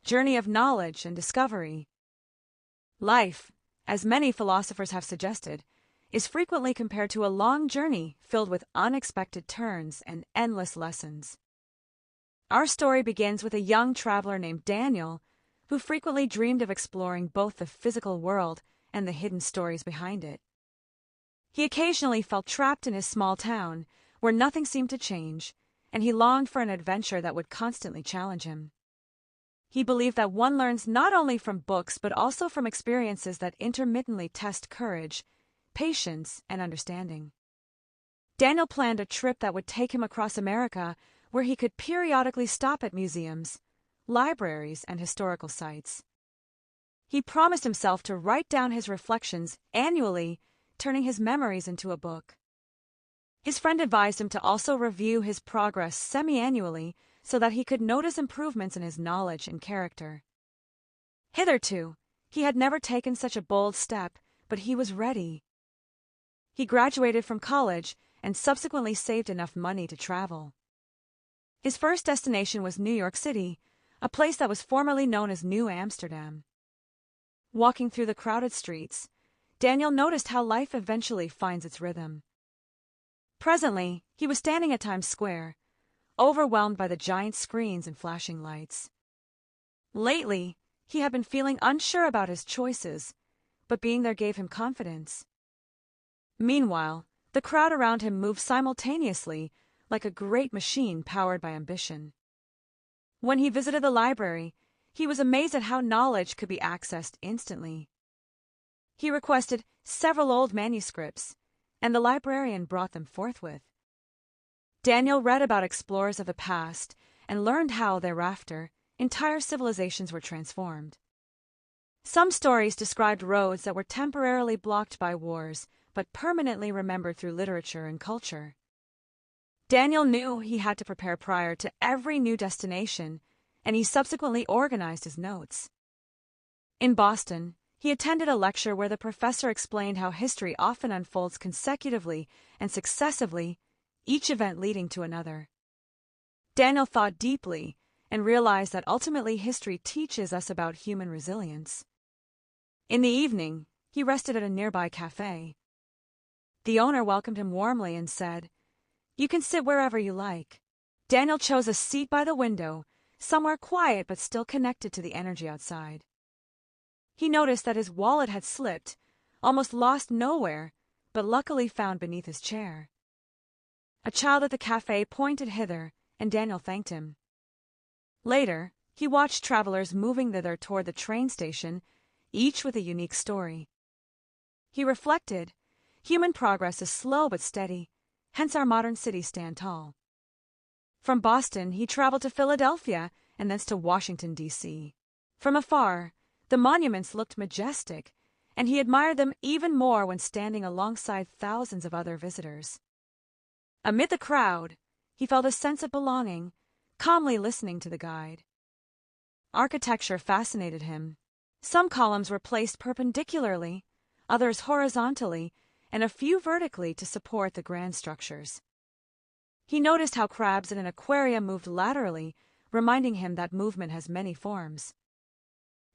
journey of knowledge and discovery. Life, as many philosophers have suggested, is frequently compared to a long journey filled with unexpected turns and endless lessons. Our story begins with a young traveler named Daniel, who frequently dreamed of exploring both the physical world and the hidden stories behind it. He occasionally felt trapped in his small town, where nothing seemed to change, and he longed for an adventure that would constantly challenge him. He believed that one learns not only from books but also from experiences that intermittently test courage, patience, and understanding. Daniel planned a trip that would take him across America, where he could periodically stop at museums, libraries, and historical sites. He promised himself to write down his reflections annually, turning his memories into a book. His friend advised him to also review his progress semiannually so that he could notice improvements in his knowledge and character. Hitherto, he had never taken such a bold step, but he was ready. He graduated from college and subsequently saved enough money to travel. His first destination was New York City, a place that was formerly known as New Amsterdam. Walking through the crowded streets, Daniel noticed how life eventually finds its rhythm. Presently, he was standing at Times Square, overwhelmed by the giant screens and flashing lights. Lately, he had been feeling unsure about his choices, but being there gave him confidence. Meanwhile, the crowd around him moved simultaneously, like a great machine powered by ambition. When he visited the library, he was amazed at how knowledge could be accessed instantly. He requested several old manuscripts, and the librarian brought them forthwith. Daniel read about explorers of the past and learned how, thereafter, entire civilizations were transformed. Some stories described roads that were temporarily blocked by wars but permanently remembered through literature and culture. Daniel knew he had to prepare prior to every new destination, and he subsequently organized his notes. In Boston, he attended a lecture where the professor explained how history often unfolds consecutively and successively, each event leading to another. Daniel thought deeply and realized that ultimately history teaches us about human resilience. In the evening, he rested at a nearby cafe. The owner welcomed him warmly and said, "You can sit wherever you like." Daniel chose a seat by the window, somewhere quiet but still connected to the energy outside. He noticed that his wallet had slipped, almost lost nowhere, but luckily found beneath his chair. A child at the cafe pointed hither, and Daniel thanked him. Later, he watched travelers moving thither toward the train station, each with a unique story. He reflected, human progress is slow but steady, hence our modern cities stand tall. From Boston, he traveled to Philadelphia and thence to Washington, D.C. From afar, the monuments looked majestic, and he admired them even more when standing alongside thousands of other visitors. Amid the crowd, he felt a sense of belonging, calmly listening to the guide. Architecture fascinated him. Some columns were placed perpendicularly, others horizontally, and a few vertically to support the grand structures. He noticed how crabs in an aquarium moved laterally, reminding him that movement has many forms.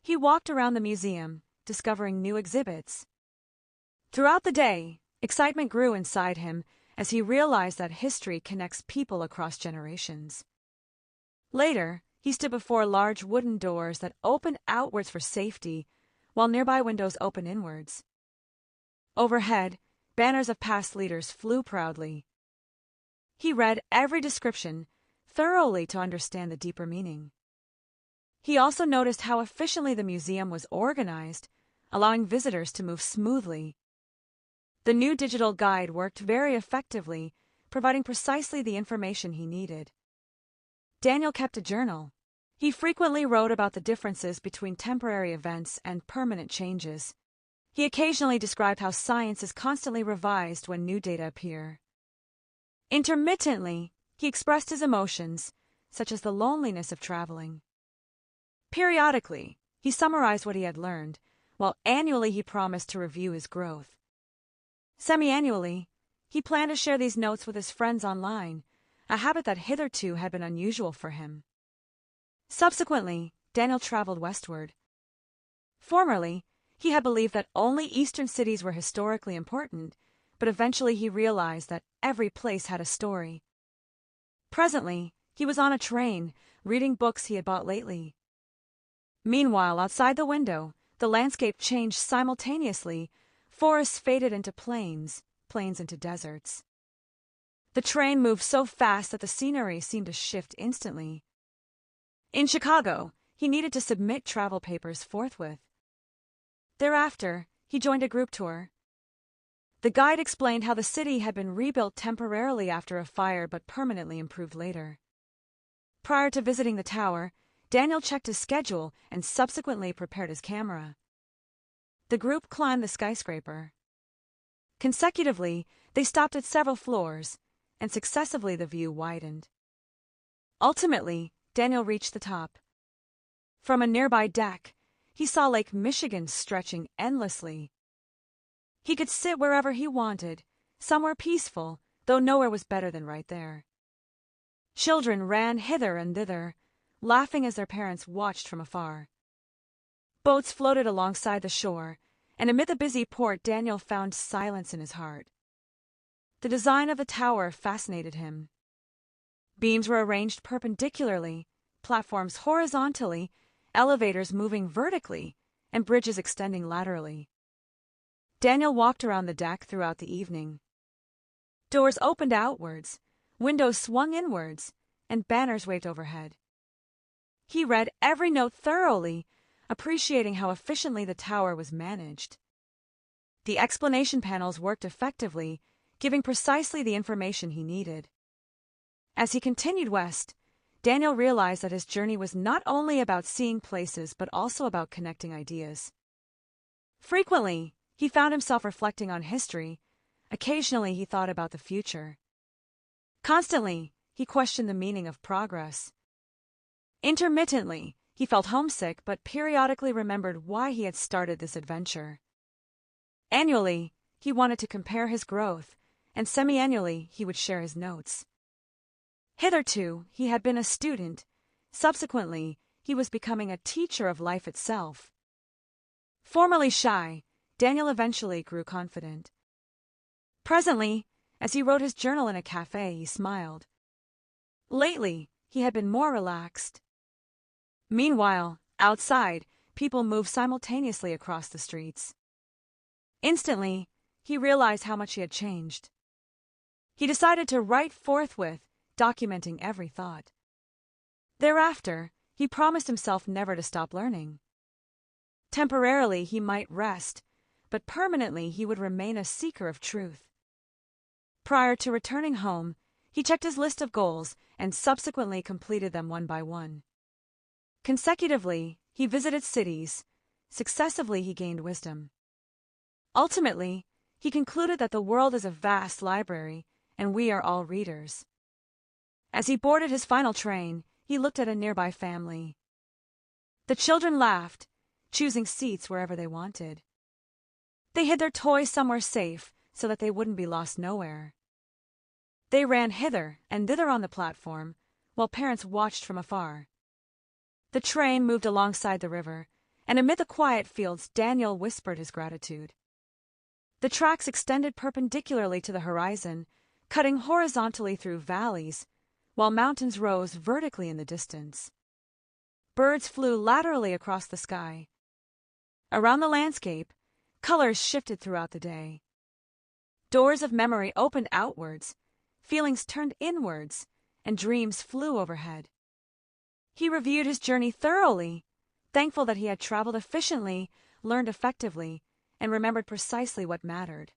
He walked around the museum, discovering new exhibits. Throughout the day, excitement grew inside him as he realized that history connects people across generations. Later, he stood before large wooden doors that opened outwards for safety, while nearby windows opened inwards. Overhead, banners of past leaders flew proudly. He read every description thoroughly to understand the deeper meaning. He also noticed how efficiently the museum was organized, allowing visitors to move smoothly. The new digital guide worked very effectively, providing precisely the information he needed. Daniel kept a journal. He frequently wrote about the differences between temporary events and permanent changes. He occasionally described how science is constantly revised when new data appear. Intermittently, he expressed his emotions, such as the loneliness of traveling. Periodically, he summarized what he had learned, while annually he promised to review his growth. Semiannually, he planned to share these notes with his friends online, a habit that hitherto had been unusual for him. Subsequently, Daniel traveled westward. Formerly, he had believed that only eastern cities were historically important, but eventually he realized that every place had a story. Presently, he was on a train, reading books he had bought lately. Meanwhile, outside the window, the landscape changed simultaneously. Forests faded into plains, plains into deserts. The train moved so fast that the scenery seemed to shift instantly. In Chicago, he needed to submit travel papers forthwith. Thereafter, he joined a group tour. The guide explained how the city had been rebuilt temporarily after a fire but permanently improved later. Prior to visiting the tower, Daniel checked his schedule and subsequently prepared his camera. The group climbed the skyscraper. Consecutively, they stopped at several floors, and successively the view widened. Ultimately, Daniel reached the top. From a nearby deck, he saw Lake Michigan stretching endlessly. He could sit wherever he wanted, somewhere peaceful, though nowhere was better than right there. Children ran hither and thither, laughing as their parents watched from afar. Boats floated alongside the shore, and amid the busy port Daniel found silence in his heart. The design of the tower fascinated him. Beams were arranged perpendicularly, platforms horizontally, elevators moving vertically, and bridges extending laterally. Daniel walked around the deck throughout the evening. Doors opened outwards, windows swung inwards, and banners waved overhead. He read every note thoroughly, appreciating how efficiently the tower was managed. The explanation panels worked effectively, giving precisely the information he needed. As he continued west, Daniel realized that his journey was not only about seeing places but also about connecting ideas. Frequently, he found himself reflecting on history. Occasionally, he thought about the future. Constantly, he questioned the meaning of progress. Intermittently, he felt homesick but periodically remembered why he had started this adventure. Annually, he wanted to compare his growth, and semiannually he would share his notes. Hitherto, he had been a student. Subsequently, he was becoming a teacher of life itself. Formerly shy, Daniel eventually grew confident. Presently, as he wrote his journal in a cafe, he smiled. Lately, he had been more relaxed. Meanwhile, outside, people moved simultaneously across the streets. Instantly, he realized how much he had changed. He decided to write forthwith, documenting every thought. Thereafter, he promised himself never to stop learning. Temporarily, he might rest, but permanently he would remain a seeker of truth. Prior to returning home, he checked his list of goals and subsequently completed them one by one. Consecutively, he visited cities. Successively, he gained wisdom. Ultimately, he concluded that the world is a vast library, and we are all readers. As he boarded his final train, he looked at a nearby family. The children laughed, choosing seats wherever they wanted. They hid their toys somewhere safe so that they wouldn't be lost nowhere. They ran hither and thither on the platform, while parents watched from afar. The train moved alongside the river, and amid the quiet fields Daniel whispered his gratitude. The tracks extended perpendicularly to the horizon, cutting horizontally through valleys, while mountains rose vertically in the distance. Birds flew laterally across the sky. Around the landscape, colors shifted throughout the day. Doors of memory opened outwards, feelings turned inwards, and dreams flew overhead. He reviewed his journey thoroughly, thankful that he had traveled efficiently, learned effectively, and remembered precisely what mattered.